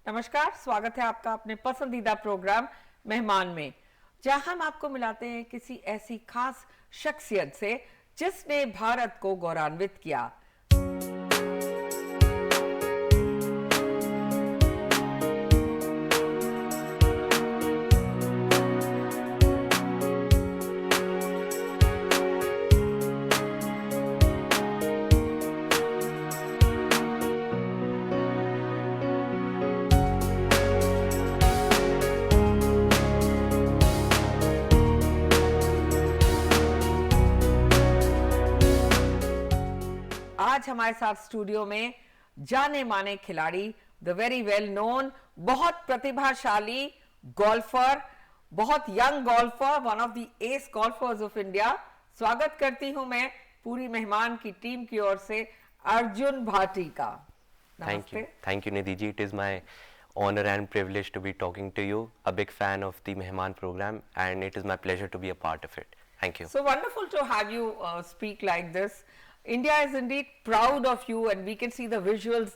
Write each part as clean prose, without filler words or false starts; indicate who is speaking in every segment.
Speaker 1: नमस्कार, स्वागत है आपका अपने पसंदीदा प्रोग्राम मेहमान में, जहां हम आपको मिलाते हैं किसी ऐसी खास शख्सियत से जिसने भारत को गौरवान्वित किया। आज हमारे साथ स्टूडियो में जाने माने खिलाड़ी, द वेरी वेल नोन, बहुत प्रतिभाशाली गोल्फर, बहुत young golfer, one of the S golfer's of India. स्वागत करती हूं मैं पूरी मेहमान की टीम की ओर से अर्जुन भाटी का। नमस्ते।
Speaker 2: Thank you, Nidhi. It is my honor and privilege to be talking to you. A big fan of the Mehman program, and it is my pleasure to be a part of it. Thank you.
Speaker 1: So wonderful to have you speak like this. India is indeed proud of you, and we can see the visuals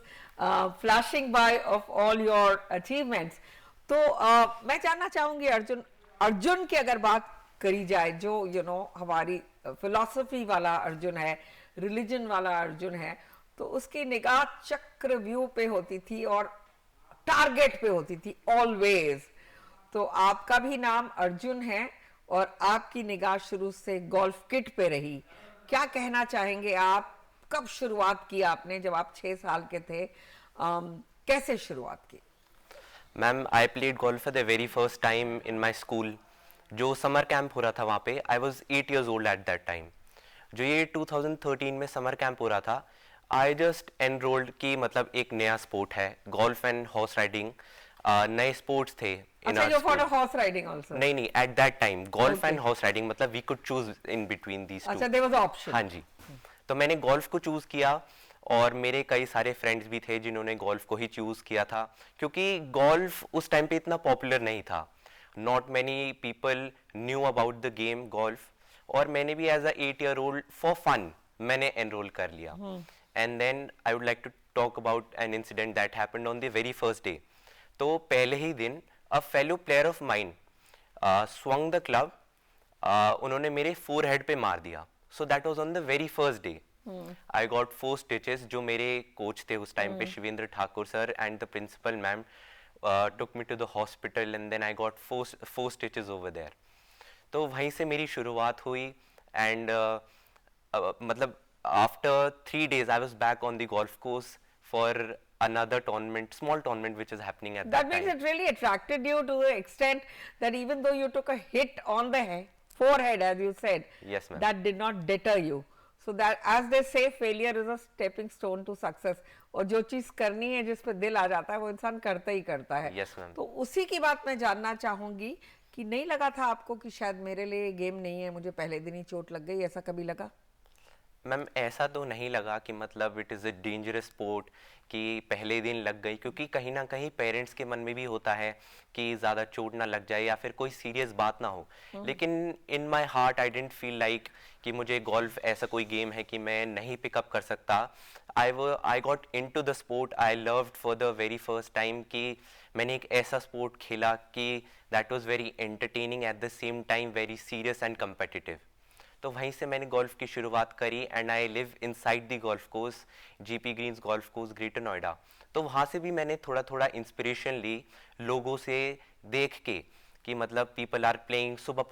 Speaker 1: flashing by of all your achievements. तो मैं जानना चाहूंगी अर्जुन की अगर बात करी जाए, जो हमारी फिलॉसफी वाला अर्जुन है, रिलीजन वाला अर्जुन है, तो उसकी निगाह चक्रव्यूह पे होती थी और टारगेट पे होती थी ऑलवेज। तो आपका भी नाम अर्जुन है और आपकी निगाह शुरू से गोल्फ किट पे रही। क्या कहना चाहेंगे आप? कब शुरुआत की आपने? जब आप 6 साल के थे, कैसे शुरुआत की?
Speaker 2: Ma'am, I played golf for the very first time in my school. जो समर कैंप हो रहा था वहाँ पे, I was 8 years old eight that time. जो ये 2013 में समर कैंप हो रहा था, आई जस्ट एनरोल्ड की मतलब एक नया स्पोर्ट है गोल्फ एंड हॉर्स राइडिंग। नए स्पोर्ट्स थे in our school.
Speaker 1: Horse riding also?
Speaker 2: नहीं, at that time golf and horse riding, मतलब we could choose in between these two.
Speaker 1: अच्छा, देयर वाज ऑप्शन।
Speaker 2: हाँ जी। तो मैंने गोल्फ को चूज किया और मेरे कई सारे फ्रेंड्स भी थे जिन्होंने गोल्फ को ही चूज किया था, क्योंकि गोल्फ उस टाइम पे इतना पॉपुलर नहीं था। Not many people knew about the game golf. और मैंने भी as a 8 year old for fun मैंने एनरोल कर लिया। And then I would like to talk about an incident that happened on the very first day. तो पहले ही दिन a fellow player of mine swung the club, उन्होंने मेरे forehead पे मार दिया। So that was on the very first day. I got 4 stitches। जो मेरे कोच थे उस टाइम पे, Shivendra Thakur sir and the principal ma'am, took me to the hospital and then I got 4 stitches over there. तो वहीं से मेरी शुरुआत हुई एंड मतलब after 3 days I was back on the golf course for another tournament, small tournament which is happening at that
Speaker 1: That
Speaker 2: time.
Speaker 1: means it really attracted you to the extent that even though you took a hit on the forehead, as you said,
Speaker 2: Yes, ma'am.
Speaker 1: that did not deter you. So that, as they say, failure is a stepping stone to success. और जो चीज करनी है, जिस पे दिल आ जाता है, वो इंसान करता ही करता है।
Speaker 2: Yes, ma'am.
Speaker 1: तो उसी की बात मैं जानना चाहूंगी कि नहीं लगा था आपको कि शायद मेरे लिए गेम नहीं है, मुझे पहले दिन ही चोट लग गई, ऐसा कभी लगा?
Speaker 2: मैम, ऐसा तो नहीं लगा कि मतलब it is a dangerous sport कि पहले दिन लग गई, क्योंकि कहीं ना कहीं पेरेंट्स के मन में भी होता है कि ज़्यादा चोट ना लग जाए या फिर कोई सीरियस बात ना हो। लेकिन in my heart I didn't feel like कि मुझे गोल्फ ऐसा कोई गेम है कि मैं नहीं पिकअप कर सकता। I got into the sport, I loved for the very first time कि मैंने एक ऐसा स्पोर्ट खेला कि that was very entertaining at the same time very serious and competitive. तो वहीं से मैंने गोल्फ की शुरुआत करी and I live inside the golf course, GP greens golf course, Greater Noida. तो वहाँ से भी मैंने थोड़ा थोड़ा इंस्पिरेशन ली लोगों से देख के कि मतलब पीपल आर प्लेइंग, सुबह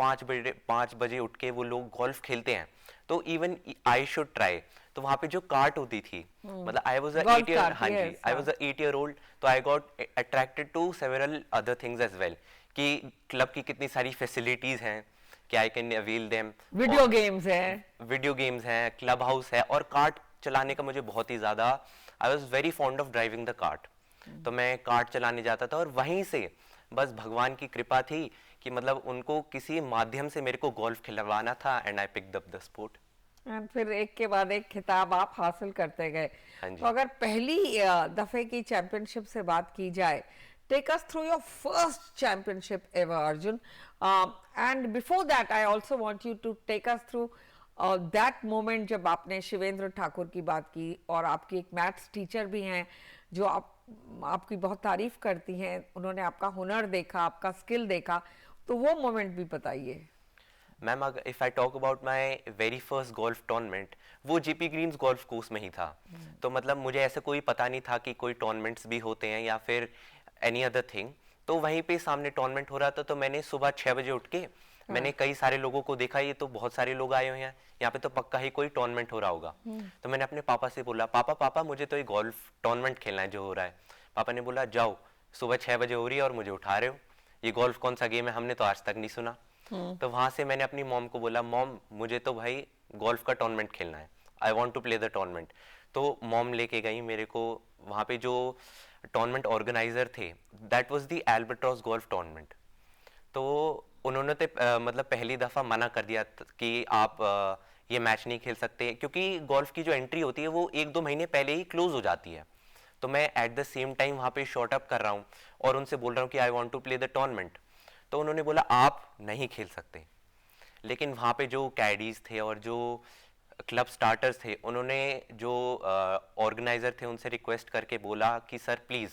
Speaker 2: 5 बजे उठ के वो लोग गोल्फ खेलते हैं, तो इवन आई शुड ट्राई। तो वहाँ पे जो कार्ट होती थी, मतलब आई वाज अ 8 year, हाँ जी, I was a 8 year old, तो I got attracted to several other things as well कि क्लब की कितनी सारी फैसिलिटीज हैं कि I can avail them. Video games हैं, क्लब हाउस है, और कार्ट चलाने का मुझे बहुत ही ज़्यादा, I was very fond of driving the kart. तो मैं कार्ट चलाने जाता था और वहीं से बस भगवान की कृपा थी कि मतलब उनको किसी माध्यम से मेरे को गोल्फ खिलवाना था and I picked up the sport.
Speaker 1: फिर एक के बाद एक खिताब आप हासिल करते गए। तो अगर पहली दफे की चैंपियनशिप से बात की जाए, take us through your first championship ever, Arjun, and before that I also want you to take us through that moment जब आपने शिवेंद्र ठाकुर की बात की, और आपकी एक मैथ्स टीचर भी हैं जो आपकी बहुत तारीफ करती हैं, उन्होंने आपका हुनर देखा, आपका स्किल देखा, तो वो मोमेंट भी बताइए।
Speaker 2: Ma'am, if I talk about my very first golf tournament, वो जीपी ग्रीन्स गोल्फ कोर्स में ही था। तो मतलब मुझे ऐसे कोई पता नहीं था कि कोई टूर्नामेंट्स भी होते हैं या फिर एनी अदर थिंग। तो वहीं पे सामने टूर्नामेंट हो रहा था, तो मैंने सुबह 6 बजे उठ के मैंने कई सारे लोगों को देखा, ये तो बहुत सारे लोग आए हुए हैं, यहाँ पे तो पक्का ही कोई टूर्नामेंट हो रहा होगा। तो मैंने अपने पापा से बोला, पापा पापा मुझे तो ये गोल्फ टूर्नामेंट खेलना है जो हो रहा है। पापा ने बोला, जाओ, सुबह 6 बजे हो रही है और मुझे उठा रहे हो, ये गोल्फ कौन सा गेम है, हमने तो आज तक नहीं सुना। तो वहां से मैंने अपनी मॉम को बोला, मॉम मुझे तो भाई गोल्फ का टूर्नामेंट खेलना है, I want to play the tournament. तो मॉम लेके गई मेरे को वहां पे, जो टूर्नामेंट ऑर्गेनाइजर थे, that was the albatross golf tournament. तो उन्होंने तो मतलब पहली दफा मना कर दिया कि आप ये मैच नहीं खेल सकते, क्योंकि गोल्फ की जो एंट्री होती है वो 1-2 महीने पहले ही क्लोज हो जाती है। तो मैं एट द सेम टाइम वहाँ पे शॉर्ट अप कर रहा हूँ और उनसे बोल रहा हूँ कि I want to play the tournament. तो उन्होंने बोला आप नहीं खेल सकते। लेकिन वहाँ पे जो कैडीज थे और जो क्लब स्टार्टर्स थे, उन्होंने जो ऑर्गेनाइजर थे उनसे रिक्वेस्ट करके बोला कि सर प्लीज़,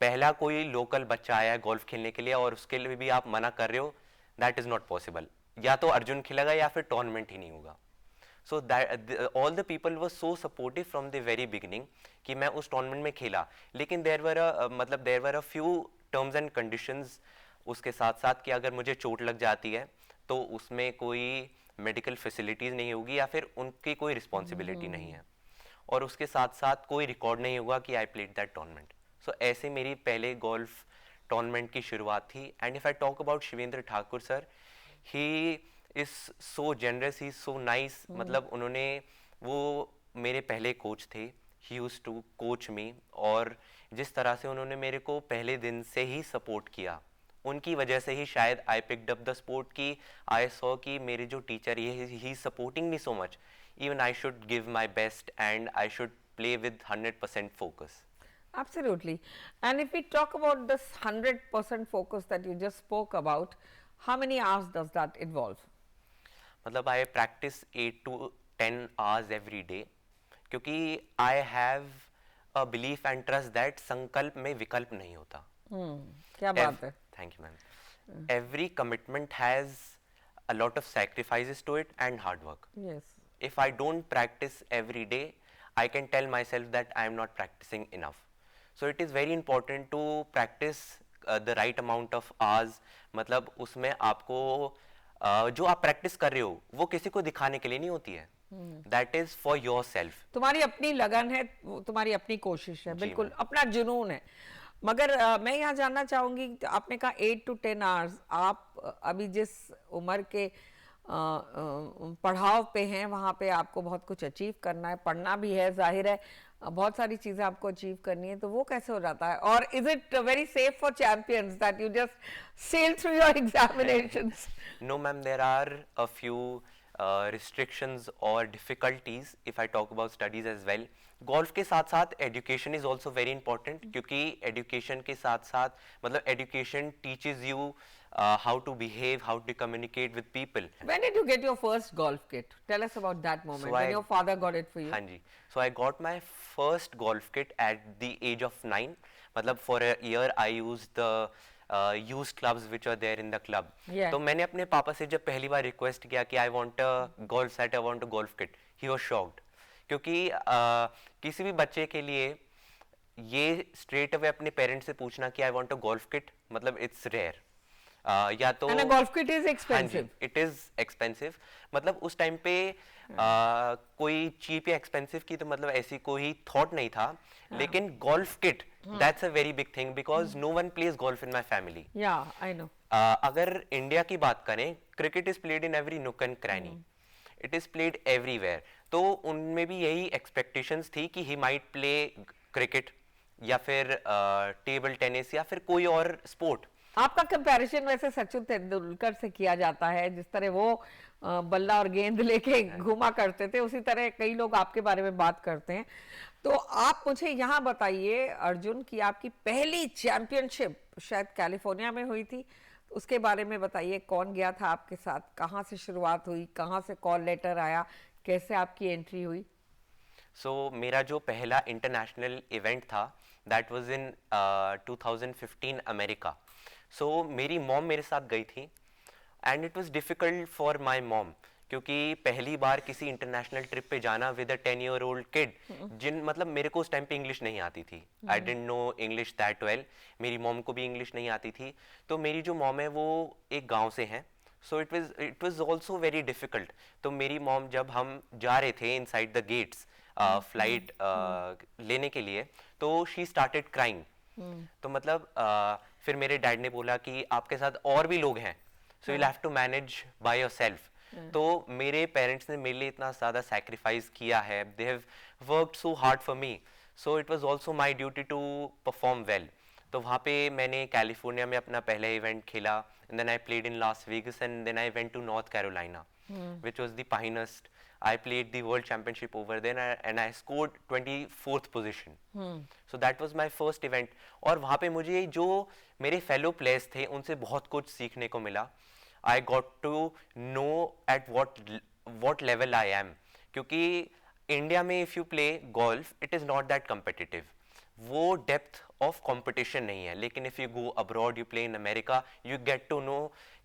Speaker 2: पहला कोई लोकल बच्चा आया है गोल्फ खेलने के लिए और उसके लिए भी आप मना कर रहे हो, दैट इज़ नॉट पॉसिबल। या तो अर्जुन खेलेगा या फिर टूर्नामेंट ही नहीं होगा। So all the people were so supportive from the very beginning कि मैं उस टूर्नामेंट में खेला। लेकिन there were a few terms and conditions उसके साथ साथ, कि अगर मुझे चोट लग जाती है तो उसमें कोई मेडिकल फैसिलिटीज़ नहीं होगी या फिर उनकी कोई रिस्पॉन्सिबिलिटी नहीं है, और उसके साथ साथ कोई रिकॉर्ड नहीं होगा कि आई प्लेड दैट टूर्नामेंट। सो ऐसे मेरी पहले गोल्फ टूर्नामेंट की शुरुआत थी। And if I talk about Shivendra Thakur sir, he is so generous, he is so nice. मतलब उन्होंने, वो मेरे पहले कोच थे, ही यूज्ड टू कोच मी, और जिस तरह से उन्होंने मेरे को पहले दिन से ही सपोर्ट किया, उनकी वजह से ही शायद I picked up the sport, की आई सॉ कि मेरे जो टीचर ये ही supporting me so much, even I should give my best and I should play with 100% focus.
Speaker 1: Absolutely. And if we talk about this 100% focus that you just spoke about, how many hours does that involve?
Speaker 2: मतलब I practice 8 to 10 hours every day, क्योंकि I have a belief and trust that संकल्प में विकल्प नहीं होता।
Speaker 1: क्या बात है।
Speaker 2: Thank you, ma'am. Every commitment has a lot of sacrifices to it and hard work.
Speaker 1: Yes.
Speaker 2: If I don't practice every day, I can tell myself that I am not practicing enough. So it is very important to practice the right amount of hours. मतलब उसमें आपको जो आप practice कर रहे हो वो किसी को दिखाने के लिए नहीं होती है, that is for your self.
Speaker 1: तुम्हारी अपनी लगन है, वो तुम्हारी अपनी कोशिश है, बिल्कुल अपना जुनून है। मगर मैं यहाँ जानना चाहूंगी, आपने कहा 8 to 10 आवर्स, आप अभी जिस उम्र के पढ़ाव पे हैं वहाँ पे आपको बहुत कुछ अचीव करना है, पढ़ना भी है, जाहिर है बहुत सारी चीजें आपको अचीव करनी है, तो वो कैसे हो जाता है? और is it very safe for champions that you just sail through your examinations?
Speaker 2: No ma'am, there are a few restrictions or difficulties if I talk about studies as well. Golf के साथ साथ education is also very important, क्योंकि education के साथ साथ मतलब education teaches you how to behave, how to communicate with people.
Speaker 1: When did you get your first golf kit? Tell us about that moment, when your father got it for you.
Speaker 2: हाँ जी, so I got my first golf kit at the age of 9. मतलब for a year I used the used clubs which are there in the club.
Speaker 1: Yeah.
Speaker 2: तो मैंने अपने पापा से जब पहली बार request किया कि I want a golf set, I want a golf kit, he was shocked. क्योंकि किसी भी बच्चे के लिए ये स्ट्रेट अवे अपने पेरेंट्स से पूछना कि I want a golf kit, मतलब it's rare. या तो
Speaker 1: And a golf kit is expensive.
Speaker 2: It is expensive. मतलब उस टाइम पे कोई चीप या एक्सपेंसिव की तो मतलब ऐसी कोई थॉट नहीं था, लेकिन golf kit that's a very big thing, because no one plays golf in my family.
Speaker 1: या आई नो।
Speaker 2: अगर इंडिया की बात करें, cricket is played in every nook and cranny, it is played everywhere. तो उनमें भी यही एक्सपेक्टेशंस थी कि ही माइट प्ले क्रिकेट या फिर टेबल टेनिस या फिर कोई और स्पोर्ट।
Speaker 1: आपका कंपैरिजन वैसे सचिन तेंदुलकर से किया जाता है, जिस तरह वो बल्ला और गेंद लेके घूमा करते थे, उसी तरह कई लोग आपके बारे में बात करते हैं। तो आप मुझे यहाँ बताइए अर्जुन कि आपकी पहली चैंपियनशिप शायद कैलिफोर्निया में हुई थी, उसके बारे में बताइए, कौन गया था आपके साथ, कहाँ से शुरुआत हुई, कहाँ से कॉल लेटर आया, कैसे आपकी एंट्री हुई?
Speaker 2: सो मेरा जो पहला इंटरनेशनल इवेंट था that was in 2015 America. So मेरी मॉम मेरे साथ गई थी and it was difficult for my mom, क्योंकि पहली बार किसी इंटरनेशनल ट्रिप पे जाना with a 10 year old kid, जिन मतलब मेरे को उस टाइम पे इंग्लिश नहीं आती थी. I didn't know English that well. मेरी मॉम को भी इंग्लिश नहीं आती थी. तो मेरी जो मॉम है वो एक गांव से हैं. सो it was also very difficult. तो मेरी मॉम, जब हम जा रहे थे इनसाइड द गेट्स फ्लाइट लेने के लिए, तो शी स्टार्टेड क्राइंग. तो मतलब फिर मेरे डैड ने बोला कि आपके साथ और भी लोग हैं, so you have to manage by yourself. तो मेरे पेरेंट्स ने मेरे लिए इतना ज़्यादा सेक्रीफाइस किया है, they have worked so hard for me, so it was also my duty to perform well. तो वहाँ पे मैंने कैलिफोर्निया में अपना पहला इवेंट खेला, and then I played in Las Vegas, and then I went to North Carolina, which was the Pinehurst. I played the World Championship over there and I scored 24th position. So that was my first event. और वहाँ पे मुझे जो मेरे fellow players थे उनसे बहुत कुछ सीखने को मिला. I got to know at what level I am. क्योंकि इंडिया में if you play golf, it is not that competitive. वो डेप्थ ऑफ कंपटीशन नहीं है. लेकिन if you go abroad, you play in America, you get to know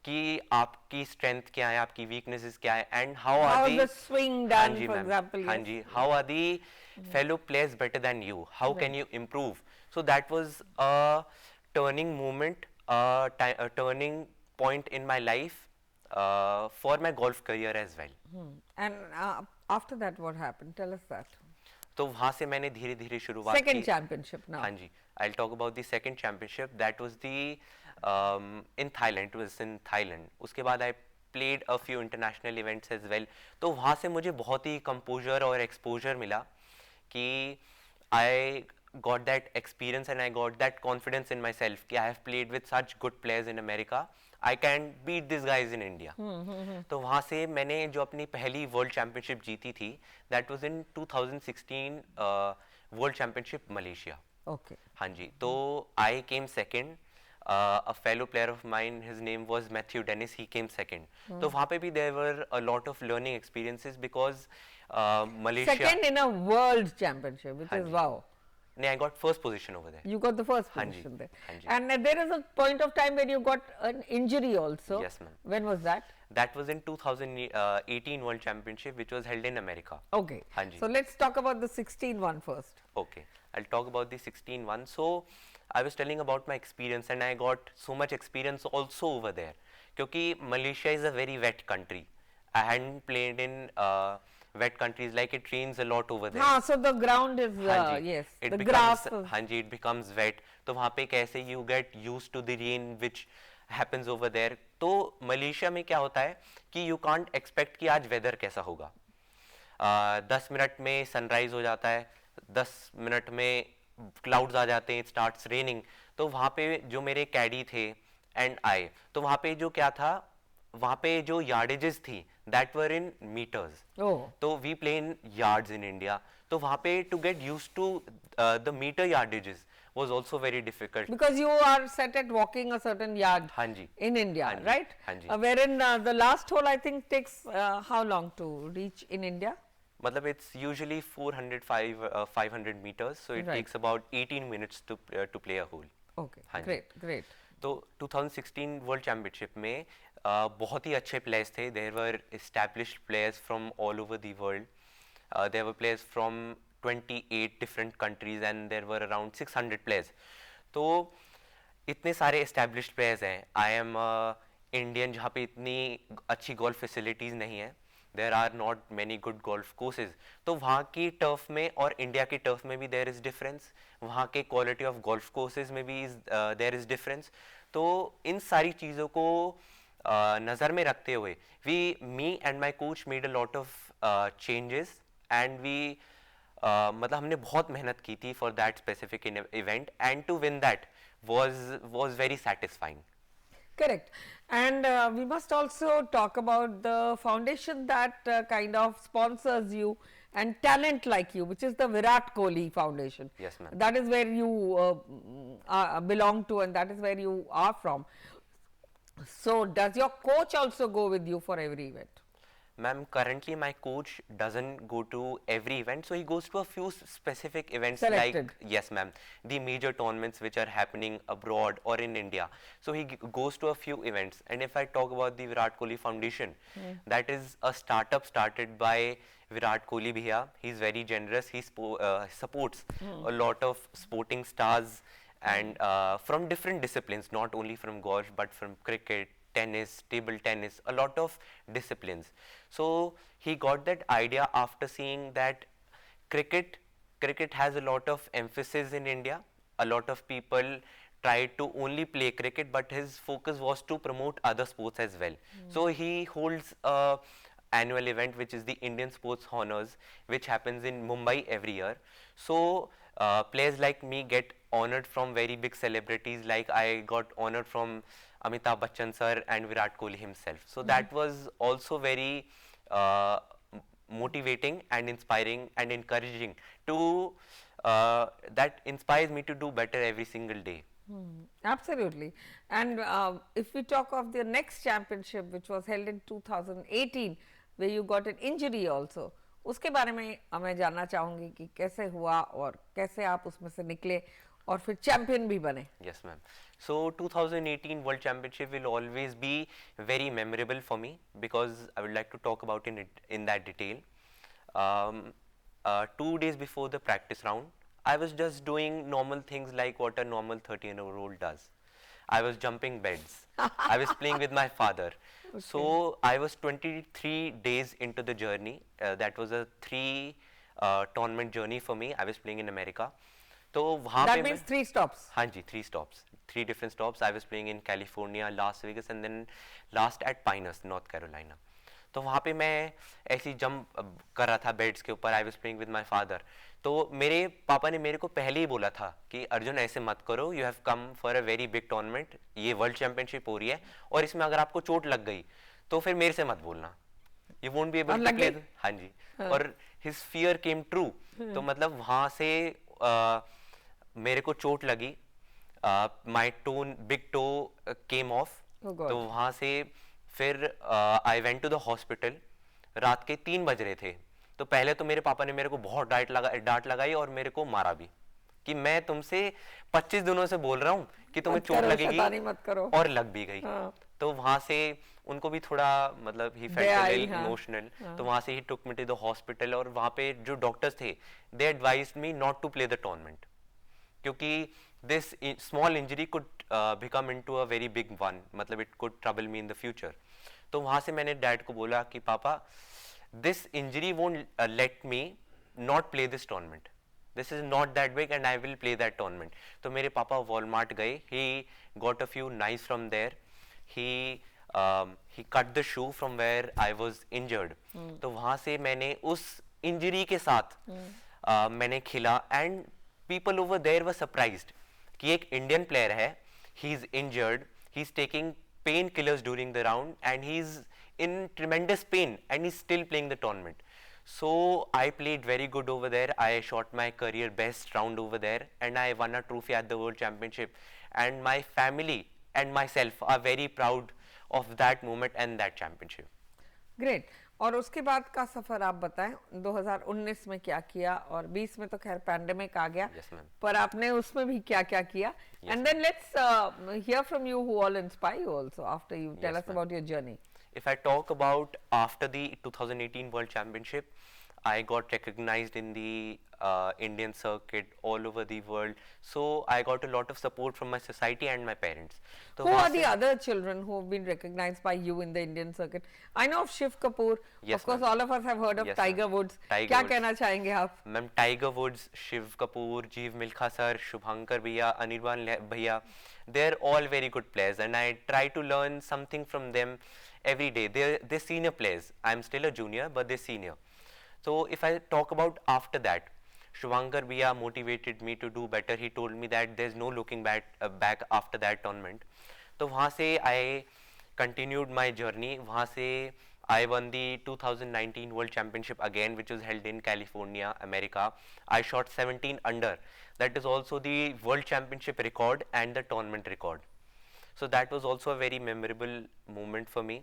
Speaker 2: कि आपकी strength क्या है, आपकी वीकनेसेस क्या है, and how are
Speaker 1: the swing
Speaker 2: हाँ
Speaker 1: done,
Speaker 2: जी
Speaker 1: for
Speaker 2: मैम,
Speaker 1: example?
Speaker 2: हाँ
Speaker 1: Yes.
Speaker 2: जी, how are the fellow players better than you, how can you improve. So that was a turning moment, turning point in my life for my golf career as well.
Speaker 1: And after that, what happened? Tell us that.
Speaker 2: तो वहां से मैंने धीरे धीरे शुरुआत
Speaker 1: Second
Speaker 2: की.
Speaker 1: championship now.
Speaker 2: हाँ जी, I'll talk about the second championship. That was the in Thailand. It was in Thailand. उसके बाद I played a few international events as well. तो वहाँ से मुझे बहुत ही composure और exposure मिला कि I got that experience and I got that confidence in myself कि I have played with such good players in America. I can beat these guys in India. तो वहाँ से मैंने जो अपनी पहली वर्ल्ड चैंपियनशिप जीती थी, that was in 2016 world championship Malaysia.
Speaker 1: Okay.
Speaker 2: हाँ जी, तो I came second. a fellow player of mine, his name was Matthew Dennis, he came second. तो वहाँ पे भी there were a lot of learning experiences because Malaysia.
Speaker 1: Second in a world championship, which
Speaker 2: हाँ
Speaker 1: is
Speaker 2: ji.
Speaker 1: wow.
Speaker 2: No, I got first position over there.
Speaker 1: You got the first
Speaker 2: हाँ जी,
Speaker 1: position there.
Speaker 2: हाँ जी.
Speaker 1: And there is a point of time when you got an injury also.
Speaker 2: Yes, ma'am.
Speaker 1: When was that?
Speaker 2: That was in 2018 World Championship, which was held in America.
Speaker 1: Okay.
Speaker 2: हाँ जी.
Speaker 1: So let's talk about the 16 one first.
Speaker 2: Okay, I'll talk about the 16 one. So I was telling about my experience and I got so much experience also over there. क्योंकि Malaysia is a very wet country. I hadn't played in wet countries, like it rains a lot over there.
Speaker 1: हाँ, so the ground is
Speaker 2: हाँ जी,
Speaker 1: yes,
Speaker 2: it
Speaker 1: the
Speaker 2: becomes,
Speaker 1: grass.
Speaker 2: हाँ जी, it becomes wet. तो वहाँ पे कैसे you get used to the rain which happens over there. तो Malaysia में क्या होता है कि you can't expect कि आज weather कैसा होगा. 10 मिनट में सनराइज हो जाता है, 10 मिनट में क्लाउड्स आ जाते हैं, इट स्टार्ट्स रेनिंग. तो वहाँ पे जो मेरे कैडी थे एंड आई, तो वहाँ पे जो क्या था, वहाँ पे जो यार्डेजेस थी that were in metres.
Speaker 1: Oh.
Speaker 2: तो we play in yards in India. तो वहाँ पे to get used to the metre yardages was also very difficult.
Speaker 1: Because you are set at walking a certain yard
Speaker 2: हाँ जी.
Speaker 1: in India,
Speaker 2: हाँ जी,
Speaker 1: right?
Speaker 2: हाँ जी.
Speaker 1: Wherein the last hole I think takes how long to reach in India?
Speaker 2: मतलब it's usually 500 meters, so it
Speaker 1: Right.
Speaker 2: takes about 18 minutes to play a hole.
Speaker 1: Okay,
Speaker 2: हाँ जी.
Speaker 1: great, great.
Speaker 2: तो 2016 world championship में बहुत ही अच्छे players थे. There were established players from all over the world. There were players from 28 different countries and there were around 600 players. तो इतने सारे established players हैं. आई एम इंडियन जहाँ पे इतनी अच्छी गोल्फ फैसिलिटीज़ नहीं है. There are not many good golf courses. तो वहाँ की टर्फ में और इंडिया की टर्फ में भी देयर इज़ डिफरेंस. वहाँ के क्वालिटी ऑफ गोल्फ कोर्सेज में भी देयर इज़ डिफरेंस. तो इन सारी चीज़ों को नज़र में रखते हुए me and my coach made a lot of changes and we मतलब हमने बहुत मेहनत की थी for that specific event and to win that was very satisfying.
Speaker 1: Correct. And we must also talk about the foundation that kind of sponsors you and talent like you, which is the Virat Kohli Foundation.
Speaker 2: Yes, ma'am.
Speaker 1: That is where you belong to and that is where you are from. So does your coach also go with you for every event?
Speaker 2: Ma'am, currently my coach doesn't go to every event, so he goes to a few specific events
Speaker 1: Selected.
Speaker 2: like, yes ma'am, the major tournaments which are happening abroad or in India. So he goes to a few events. And if I talk about the Virat Kohli Foundation, that is a startup started by Virat Kohli bhaiya. He's very generous. He supports a lot of sporting stars and from different disciplines, not only from golf but from cricket, tennis, table tennis, a lot of disciplines. So he got that idea after seeing that cricket cricket has a lot of emphasis in India. A lot of people try to only play cricket, but his focus was to promote other sports as well. So he holds a annual event which is the Indian Sports Honors, which happens in Mumbai every year. So players like me get honored from very big celebrities, like I got honored from Amitabh Bachchan sir and Virat Kohli himself. So that was also very uh, motivating and inspiring and encouraging to that inspires me to do better every single day.
Speaker 1: Absolutely. And if we talk of the next championship which was held in 2018 where you got an injury also, उसके बारे में मैं जानना चाहूँगी कि कैसे हुआ और कैसे आप उसमें से निकले और फिर चैंपियन भी बने.
Speaker 2: Yes, ma'am. So 2018 World Championship will always be very memorable for me because I would like to talk about in that detail. 2 days before the practice round, I was just doing normal things like what a normal 13-year-old does. I was jumping beds. I was playing with my father. So I was 23 days into the journey. That was a 3 tournament journey for me. I was playing in America. तो वहाँ पे
Speaker 1: That means 3 stops.
Speaker 2: हाँ जी 3 stops, 3 different stops. I was playing in California, Las Vegas and then last at Pinehurst, North Carolina. तो वहाँ पे मैं ऐसी jump कर रहा था बेड्स के ऊपर. I was playing with my father. तो मेरे पापा ने मेरे को पहले ही बोला था कि अर्जुन ऐसे मत करो, you have come for a very big tournament, ये वर्ल्ड चैंपियनशिप हो रही है और इसमें अगर आपको चोट लग गई तो फिर मेरे से मत बोलना, you won't be able to play. हाँ जी. और हिज फियर केम ट्रू. तो मतलब वहाँ से मेरे को चोट लगी, my torn big toe came off. तो वहाँ से फिर I went to the hospital. रात के 3 बज रहे थे. तो पहले तो मेरे पापा ने मेरे को बहुत डांट लगाई और मेरे को मारा भी कि मैं तुमसे 25 दिनों से बोल रहा हूँ कि तुम्हें चोट लगेगी
Speaker 1: मत करो.
Speaker 2: और लग भी गई. तो वहां से उनको भी थोड़ा मतलब ही फेल्ट इमोशनल. तो वहां से ही took me to the hospital और वहां पे जो डॉक्टर्स थे they advised me not to play the tournament क्योंकि this small injury could become into a very big one, मतलब it could trouble me in the future. तो वहां से मैंने डैड को बोला कि पापा this injury won't let me not play this tournament, this is not that big and I will play that tournament. तो मेरे पापा वॉलमार्ट गए. he got a few knives from there. he cut the shoe from where I was injured. तो वहाँ से मैंने उस injury के साथ मैंने खेला and people over there were surprised कि एक इंडियन प्लेयर है, he is injured, he is taking painkillers during the round and he is in tremendous pain and he is still playing the tournament. So I played very good over there. I shot my career best round over there and I won a trophy at the World Championship. And my family and myself are very proud of that moment and that championship.
Speaker 1: Great. और उसके बाद का सफर आप बताएं 2019 में क्या किया और 20 में तो खैर पैंडेमिक आ गया.
Speaker 2: Yes, ma'am.
Speaker 1: पर आपने उसमें भी क्या क्या किया.
Speaker 2: Yes,
Speaker 1: and then let's hear from you who all inspire you also after you tell
Speaker 2: Yes,
Speaker 1: us
Speaker 2: ma'am.
Speaker 1: about your journey.
Speaker 2: If I talk about after the 2018 World Championship, I got recognized in the Indian circuit all over the world. So I got a lot of support from my society and my parents. So
Speaker 1: who are the other children who have been recognized by you in the Indian circuit? I know of Shiv Kapoor.
Speaker 2: Yes,
Speaker 1: of course,
Speaker 2: ma'am.
Speaker 1: all of us have heard of
Speaker 2: Yes,
Speaker 1: Tiger
Speaker 2: ma'am.
Speaker 1: Woods.
Speaker 2: Tiger
Speaker 1: क्या
Speaker 2: Woods.
Speaker 1: कहना चाहेंगे आप?
Speaker 2: Ma'am, Tiger Woods, Shiv Kapoor, Jeev Milkha sir, Shubhankar bhaiya, Anirban bhaiya, they're all very good players and I try to learn something from them every day. They're senior players. I'm still a junior, but they're senior. So if I talk about after that, Shubhankar bhaiya motivated me to do better. He told me that there's no looking back after that tournament. तो वहाँ से I continued my journey. वहाँ से I won the 2019 World Championship again, which was held in California, America. I shot 17 under. That is also the World Championship record and the tournament record. So that was also a very memorable moment for me.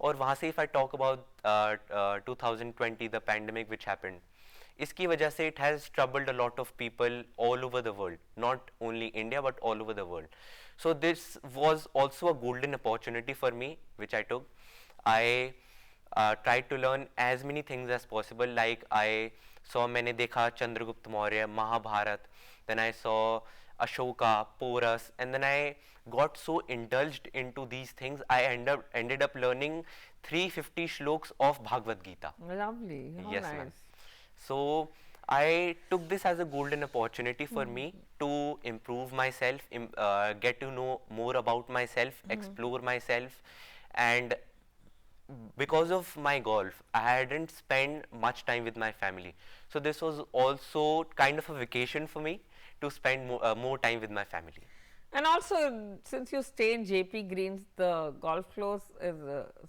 Speaker 2: और वहाँ से if I talk about 2020, the pandemic which happened, इसकी वजह से it has troubled a lot of people all over the world, not only India but all over the world. So this was also a golden opportunity for me, which I took. I tried to learn as many things as possible. Like I saw, मैंने देखा Chandragupta Maurya, Mahabharat, then I saw Ashoka, Porus, and then I got so indulged into these things. I ended up learning 350 shloks of Bhagavad Gita.
Speaker 1: Lovely. How
Speaker 2: Yes,
Speaker 1: nice.
Speaker 2: ma'am. So I took this as a golden opportunity for me to improve myself, get to know more about myself, explore myself, and because of my golf, I hadn't spent much time with my family. So this was also kind of a vacation for me to spend more time with my family.
Speaker 1: And also, since you stay in JP Greens, the golf course is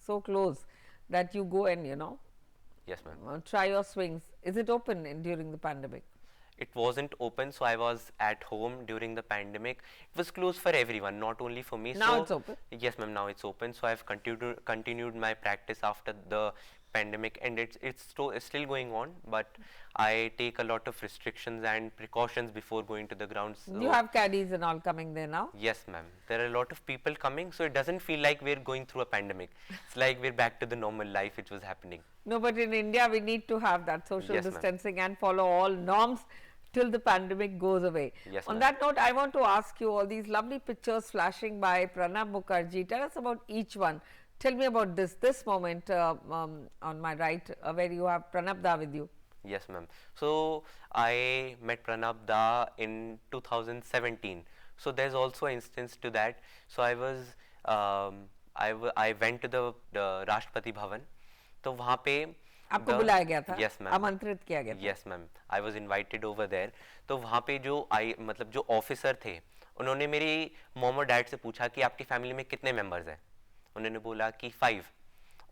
Speaker 1: so close that you go and,
Speaker 2: Yes, ma'am.
Speaker 1: try your swings. Is it open during the pandemic?
Speaker 2: It wasn't open, so I was at home during the pandemic. It was closed for everyone, not only for me.
Speaker 1: Now
Speaker 2: so
Speaker 1: it's open?
Speaker 2: Yes, ma'am. Now it's open. So I've continued my practice after the pandemic, and it's still going on. But I take a lot of restrictions and precautions before going to the grounds.
Speaker 1: You have caddies and all coming there now?
Speaker 2: Yes, ma'am. There are a lot of people coming, so it doesn't feel like we're going through a pandemic. It's like we're back to the normal life which was happening.
Speaker 1: No, but in India, we need to have that social
Speaker 2: Yes, ma'am.
Speaker 1: distancing and follow all norms till the pandemic goes away.
Speaker 2: Yes,
Speaker 1: On
Speaker 2: ma'am.
Speaker 1: that note, I want to ask you all these lovely pictures flashing by Pranab Mukherjee. Tell us about each one. Tell me about this moment on my right, where you have Pranab Da with you.
Speaker 2: Yes, ma'am. So I met Pranab Da in 2017. So there's also an instance to that. So I went to the Rashtrapati Bhavan. तो वहाँ पे
Speaker 1: आपको बुलाया गया था?
Speaker 2: Yes, ma'am.
Speaker 1: आमंत्रित किया गया था?
Speaker 2: Yes, ma'am. I was invited over there. तो वहाँ पे जो ऑफिसर थे, उन्होंने मेरी मॉम और डैड से पूछा कि आपकी फैमिली में कितने मेंबर्स हैं. उन्होंने बोला कि 5.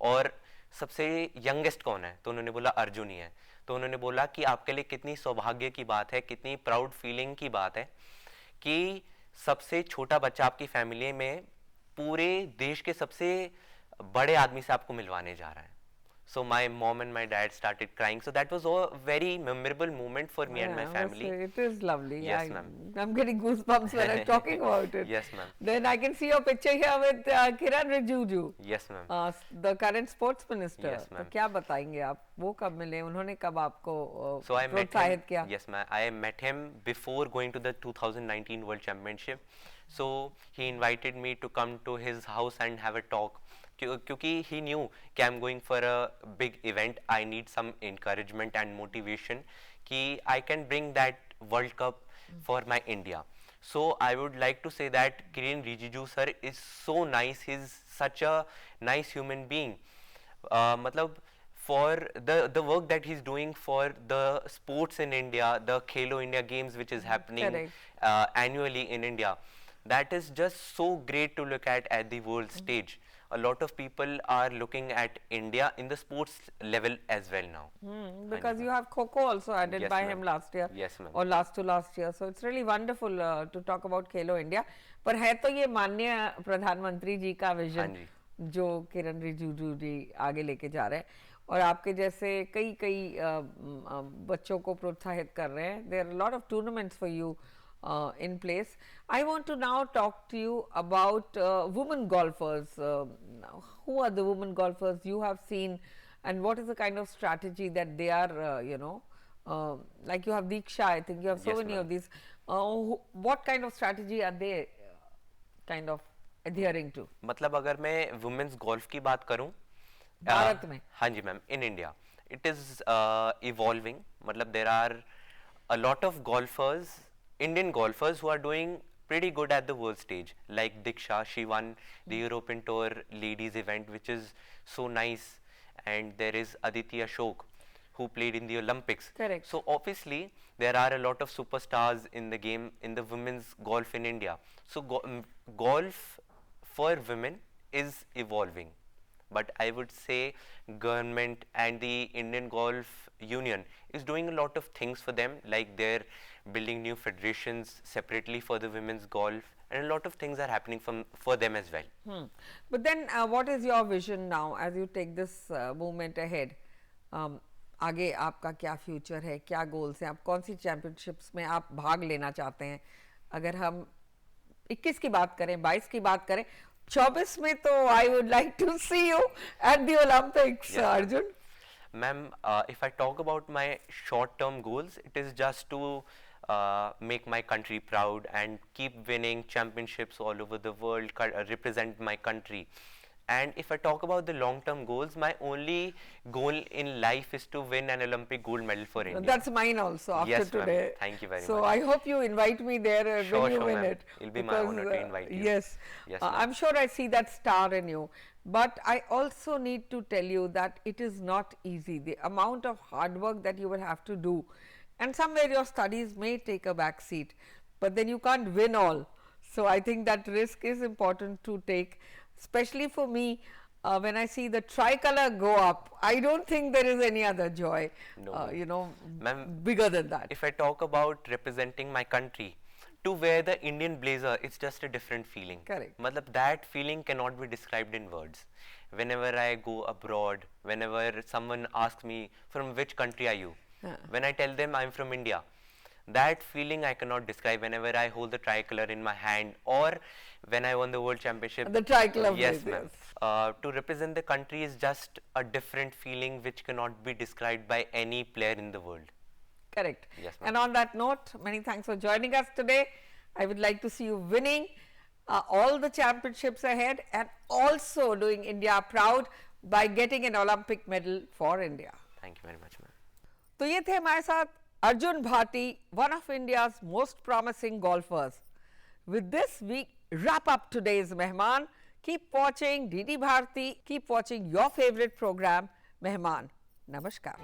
Speaker 2: और सबसे यंगेस्ट कौन है? तो उन्होंने बोला अर्जुन ही है. तो उन्होंने बोला कि आपके लिए कितनी सौभाग्य की बात है, कितनी प्राउड फीलिंग की बात है कि सबसे छोटा बच्चा आपकी फैमिली में पूरे देश के सबसे बड़े आदमी से आपको मिलवाने जा रहा है. So my mom and my dad started crying. So that was a very memorable moment for me and my family.
Speaker 1: It is lovely.
Speaker 2: Yes, ma'am.
Speaker 1: I'm getting goosebumps when I'm talking about it.
Speaker 2: Yes, ma'am.
Speaker 1: Then I can see your picture here with Kiran Rijiju,
Speaker 2: Yes, ma'am.
Speaker 1: the current sports minister.
Speaker 2: Yes, ma'am.
Speaker 1: तो क्या बताएंगे आप? वो कब मिले? उन्होंने कब आपको
Speaker 2: So I met
Speaker 1: प्रोत्साहित
Speaker 2: him.
Speaker 1: किया?
Speaker 2: Yes, ma'am. I met him before going to the 2019 World Championship. So he invited me to come to his house and have a talk. क्योंकि he knew कि I'm going for a big event. I need some encouragement and motivation कि I can bring that World Cup for my India. So I would like to say that Kiren Rijiju sir is so nice. He's such a nice human being. मतलब for the work that he's doing for the sports in India, the Khelo India Games which is happening annually in India, that is just so great to look at the world stage. A lot of people are looking at India in the sports level as well now.
Speaker 1: Because you have Kho also added
Speaker 2: Yes,
Speaker 1: by
Speaker 2: ma'am.
Speaker 1: him last year.
Speaker 2: Yes, ma'am.
Speaker 1: Or last to last year. So it's really wonderful to talk about Khelo India. पर है तो ये माननीय प्रधानमंत्री जी का
Speaker 2: हाँ
Speaker 1: vision
Speaker 2: जी.
Speaker 1: जो किरण रिजिजू जी आगे लेके जा रहे हैं और आपके जैसे कई बच्चों को प्रोत्साहित कर रहे हैं. There are a lot of tournaments for you in place. I want to now talk to you about women golfers. Who are the women golfers you have seen, and what is the kind of strategy that they are, like you have Diksha, I think you have so
Speaker 2: Yes,
Speaker 1: many
Speaker 2: ma'am.
Speaker 1: of these. What kind of strategy are they kind of adhering to?
Speaker 2: मतलब अगर मैं women's golf की बात करूं
Speaker 1: भारत में?
Speaker 2: हाँ जी ma'am, in India it is evolving. मतलब there are a lot of golfers, Indian golfers who are doing pretty good at the world stage. Like Diksha, she won the European Tour ladies event, which is so nice. And there is Aditi Ashok, who played in the Olympics.
Speaker 1: Correct.
Speaker 2: So obviously there are a lot of superstars in the game, in the women's golf in India. So golf for women is evolving. But I would say government and the Indian Golf Union is doing a lot of things for them, like they're building new federations separately for the women's golf, and a lot of things are happening for them as well.
Speaker 1: But then what is your vision now as you take this movement ahead? आगे आपका क्या future है, क्या goals हैं, आप कौन सी championships में आप भाग लेना चाहते हैं? अगर हम 21 की बात करें, 22 की बात करें, 24 में तो I would like to see you at the Olympics, Arjun.
Speaker 2: Ma'am, if I talk about my short-term goals, it is just to make my country proud and keep winning championships all over the world, represent my country. And if I talk about the long-term goals, my only goal in life is to win an Olympic gold medal for India.
Speaker 1: That's mine also after
Speaker 2: Yes, ma'am.
Speaker 1: today.
Speaker 2: Thank you very
Speaker 1: So
Speaker 2: much.
Speaker 1: I hope you invite me there
Speaker 2: Sure,
Speaker 1: when you
Speaker 2: sure,
Speaker 1: win
Speaker 2: ma'am.
Speaker 1: it.
Speaker 2: It'll be my honor to invite you.
Speaker 1: Yes,
Speaker 2: Yes, ma'am.
Speaker 1: I'm sure I see that star in you. But I also need to tell you that it is not easy. The amount of hard work that you will have to do, and somewhere your studies may take a back seat, but then you can't win all. So I think that risk is important to take, especially for me. When I see the tricolor go up, I don't think there is any other joy,
Speaker 2: No.
Speaker 1: you know,
Speaker 2: Ma'am,
Speaker 1: bigger than that.
Speaker 2: if I talk about representing my country, to wear the Indian blazer, it's just a different feeling.
Speaker 1: Correct.
Speaker 2: Matlab, that feeling cannot be described in words. Whenever I go abroad, whenever someone asks me, from which country are you? When I tell them I'm from India, that feeling I cannot describe. Whenever I hold the tricolor in my hand, or when I won the world championship.
Speaker 1: The tricolor
Speaker 2: Yes,
Speaker 1: blazer.
Speaker 2: ma'am. To represent the country is just a different feeling which cannot be described by any player in the world.
Speaker 1: Correct.
Speaker 2: Yes, ma'am.
Speaker 1: And on that note, many thanks for joining us today. I would like to see you winning all the championships ahead and also doing India proud by getting an Olympic medal for India.
Speaker 2: Thank you very much, ma'am.
Speaker 1: तो ये थे हमारे साथ Arjun Bhati, one of India's most promising golfers. With this, we wrap up today's Mehman. Keep watching DD Bharati. Keep watching your favorite program, Mehman. Namaskar.